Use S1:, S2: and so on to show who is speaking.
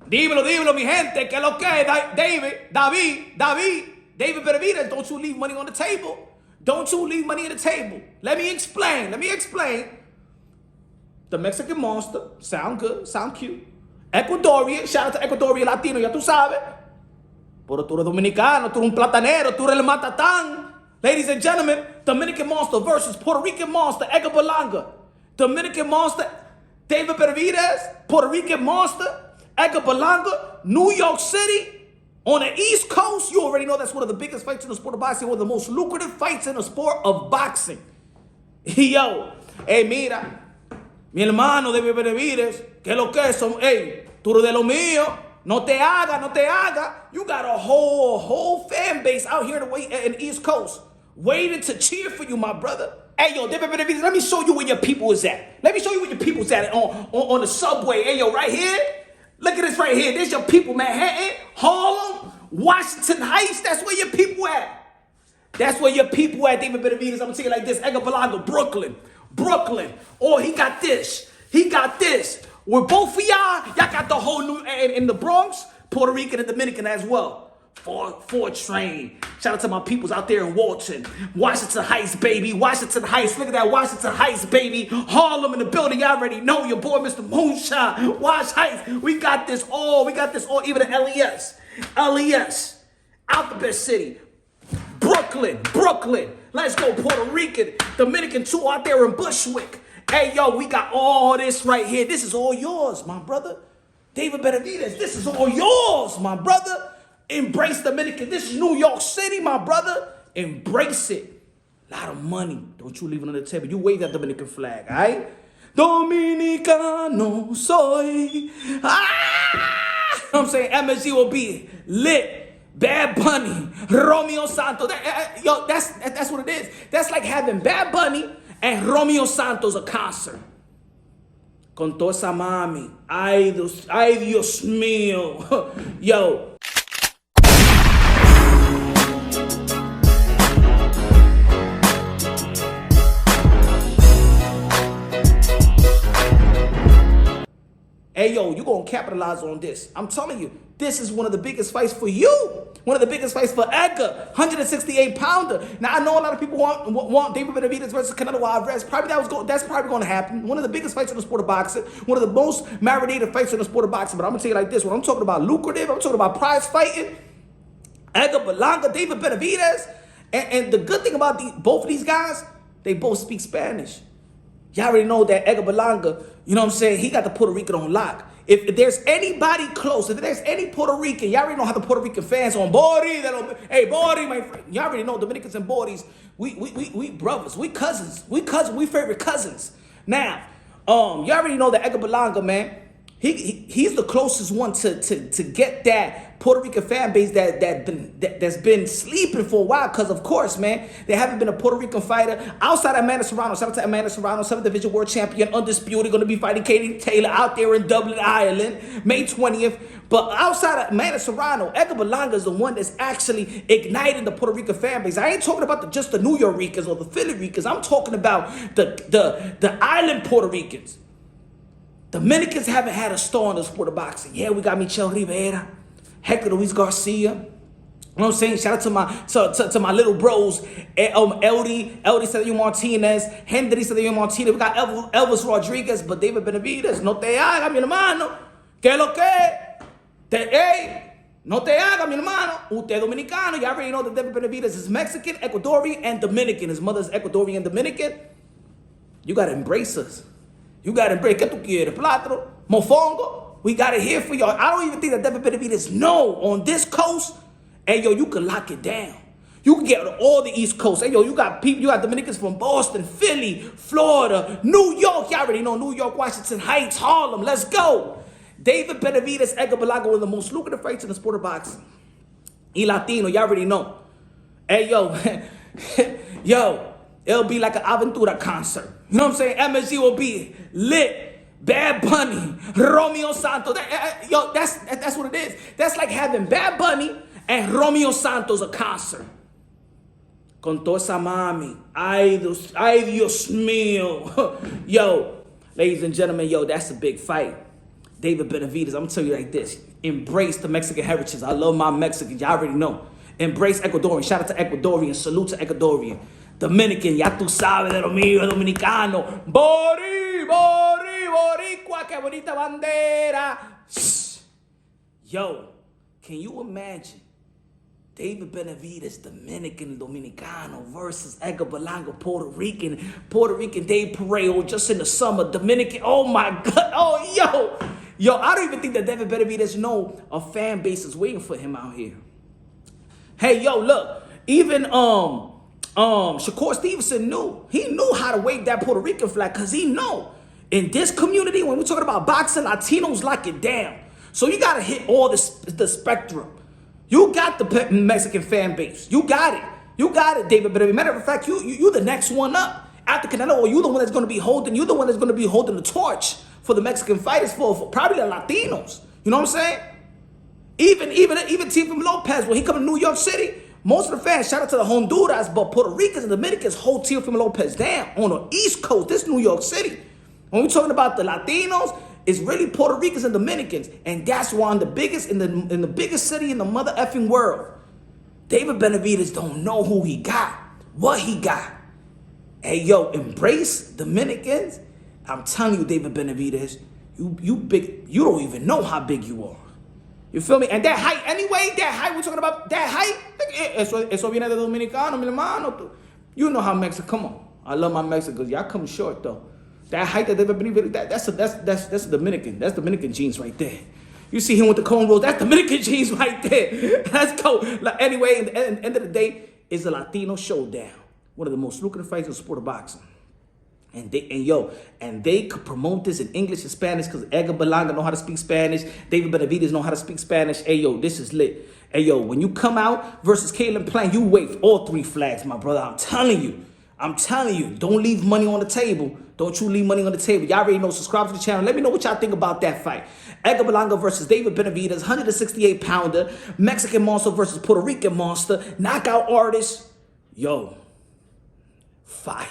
S1: Dímelo, dímelo, mi gente. ¿Qué es lo que es? David Benavidez, don't you leave money on the table. Don't you leave money on the table. Let me explain. The Mexican monster, sound good, sound cute. Ecuadorian, shout out to Ecuadorian Latino, ya tú sabes. Pero tú eres dominicano, tú eres un platanero, tú eres el matatán. Ladies and gentlemen, Dominican monster versus Puerto Rican monster, Edgar Berlanga. Dominican monster, David Benavidez. Puerto Rican monster, Edgar Berlanga. New York City. On the East Coast, you already know that's one of the biggest fights in the sport of boxing, one of the most lucrative fights in the sport of boxing. Yo, hey, mira, mi hermano David Benavidez, que lo que son, hey, tú eres de lo mío, no te haga. You got a whole fan base out here in the East Coast, waiting to cheer for you, my brother. Hey, yo, David Benavidez, let me show you where your people is at. Let me show you where your people's at on the subway. Hey, yo, right here. Look at this right here. There's your people, Manhattan, Harlem, Washington Heights. That's where your people at. That's where your people at, David Benavidez. I'm going to tell you like this. Edgar Berlanga, Brooklyn. Oh, he got this. With both of y'all got the whole new, in the Bronx, Puerto Rican and Dominican as well. Four train. Shout out to my peoples out there in Walton. Washington Heights, baby. Washington Heights. Look at that Washington Heights, baby. Harlem in the building. You already know your boy, Mr. Moonshine. Wash Heights. We got this all. Even in LES. Alphabet City. Brooklyn. Let's go, Puerto Rican. Dominican too out there in Bushwick. Hey, yo, we got all this right here. This is all yours, my brother. David Benavidez, this is all yours, my brother. Embrace Dominican. This is New York City, my brother. Embrace it. A lot of money. Don't you leave it on the table. You wave that Dominican flag, all right? Dominicano soy. I'm saying MSG will be lit. Bad Bunny, Romeo Santos. That's what it is. That's like having Bad Bunny and Romeo Santos a concert. Con toda esa mami. Ay, Dios mío. Yo. Hey, yo, you're going to capitalize on this. I'm telling you, this is one of the biggest fights for you. One of the biggest fights for Edgar, 168-pounder. Now, I know a lot of people want David Benavidez versus Canelo Alvarez. That's probably going to happen. One of the biggest fights in the sport of boxing. One of the most marinated fights in the sport of boxing. But I'm going to tell you like this. When I'm talking about lucrative, I'm talking about prize fighting. Edgar Berlanga, David Benavidez. And the good thing about both of these guys, they both speak Spanish. Y'all already know that Edgar Berlanga, you know what I'm saying, he got the Puerto Rican on lock. If there's anybody close, if there's any Puerto Rican, y'all already know how the Puerto Rican fans on Bori, hey, Bori, my friend. Y'all already know Dominicans and Boris, we brothers, we cousins, we favorite cousins. Now, y'all already know that Edgar Berlanga, man, he's the closest one to get that Puerto Rican fan base that's been sleeping for a while. Because, of course, man, there haven't been a Puerto Rican fighter outside Amanda Serrano. Shout out to Amanda Serrano, 7th Division World Champion, undisputed, going to be fighting Katie Taylor out there in Dublin, Ireland, May 20th. But outside of Amanda Serrano, Edgar Berlanga is the one that's actually igniting the Puerto Rican fan base. I ain't talking about just the New York Ricans or the Philly Ricans. I'm talking about the island Puerto Ricans. Dominicans haven't had a star in the sport of boxing. Yeah, we got Michel Rivera, Hector Luis Garcia. You know what I'm saying? Shout out to my little bros, Eldy Cedillo Martinez, Henry Cedillo Martinez. We got Elvis Rodriguez, but David Benavidez, no te haga, mi hermano. ¿Qué lo que? No te haga, mi hermano. Usted dominicano. You already know that David Benavidez is Mexican, Ecuadorian, and Dominican. His mother's Ecuadorian and Dominican. You got to embrace us. You got to embrace. ¿Qué tú quieres? Plátano? Mofongo? We got it here for y'all. I don't even think that David Benavidez know on this coast. Hey, yo, you can lock it down. You can get all the East Coast. Hey, yo, you got Dominicans from Boston, Philly, Florida, New York. Y'all already know New York, Washington Heights, Harlem. Let's go. David Benavidez, Edgar Berlanga, one of the most lucrative fights in the sport of boxing. Y Latino, y'all already know. Hey, yo, yo, it'll be like an Aventura concert. You know what I'm saying? MSG will be lit. Bad Bunny, Romeo Santos. Yo, that's what it is. That's like having Bad Bunny and Romeo Santos a concert. Con toda esa mami. Ay, Dios mío. Yo, ladies and gentlemen, yo, that's a big fight. David Benavidez, I'm going to tell you like this. Embrace the Mexican heritage. I love my Mexicans. Y'all already know. Embrace Ecuadorian. Shout out to Ecuadorian. Salute to Ecuadorian. Dominican. Ya tú sabes de lo mío, dominicano. Boricua, que bonita bandera. Yo, can you imagine David Benavidez, Dominican, Dominicano versus Edgar Berlanga, Puerto Rican Day Parade, just in the summer, Dominican, oh my God, oh, yo, I don't even think that David Benavidez know a fan base is waiting for him out here. Hey, yo, look, even Shakur Stevenson knew how to wave that Puerto Rican flag, because he know in this community, when we're talking about boxing, Latinos lock it down. So you got to hit all the spectrum. You got the Mexican fan base. You got it. You got it, David. But matter of fact, you the next one up after Canelo, or you the one that's going to be holding. You the one that's going to be holding the torch for the Mexican fighters, for probably the Latinos. You know what I'm saying? Even Teofimo Lopez, when he come to New York City, most of the fans, shout out to the Honduras, but Puerto Ricans and Dominicans hold Teofimo Lopez down on the East Coast. This New York City. When we're talking about the Latinos, it's really Puerto Ricans and Dominicans, and that's why I'm the biggest in the biggest city in the mother effing world. David Benavidez don't know who he got, what he got. Hey, yo, embrace Dominicans. I'm telling you, David Benavidez, you big. You don't even know how big you are. You feel me? And that height, anyway, we're talking about that height. Eso viene de Dominicano, mi hermano. You know how Mexico. Come on, I love my Mexicans. Y'all come short though. That height that they've been, that's a Dominican. That's Dominican genes right there. You see him with the cornrows. That's Dominican genes right there. Let's go. Like, anyway, at the end of the day, it's a Latino showdown. One of the most lucrative fights in the sport of boxing. And they could promote this in English and Spanish because Edgar Berlanga know how to speak Spanish. David Benavidez know how to speak Spanish. Hey, yo, this is lit. Hey, yo, when you come out versus Caleb Plant, you wave all 3 flags, my brother. I'm telling you, don't leave money on the table. Don't you leave money on the table. Y'all already know. Subscribe to the channel. Let me know what y'all think about that fight. Edgar Berlanga versus David Benavidez, 168-pounder. Mexican monster versus Puerto Rican monster. Knockout artist. Yo, fire.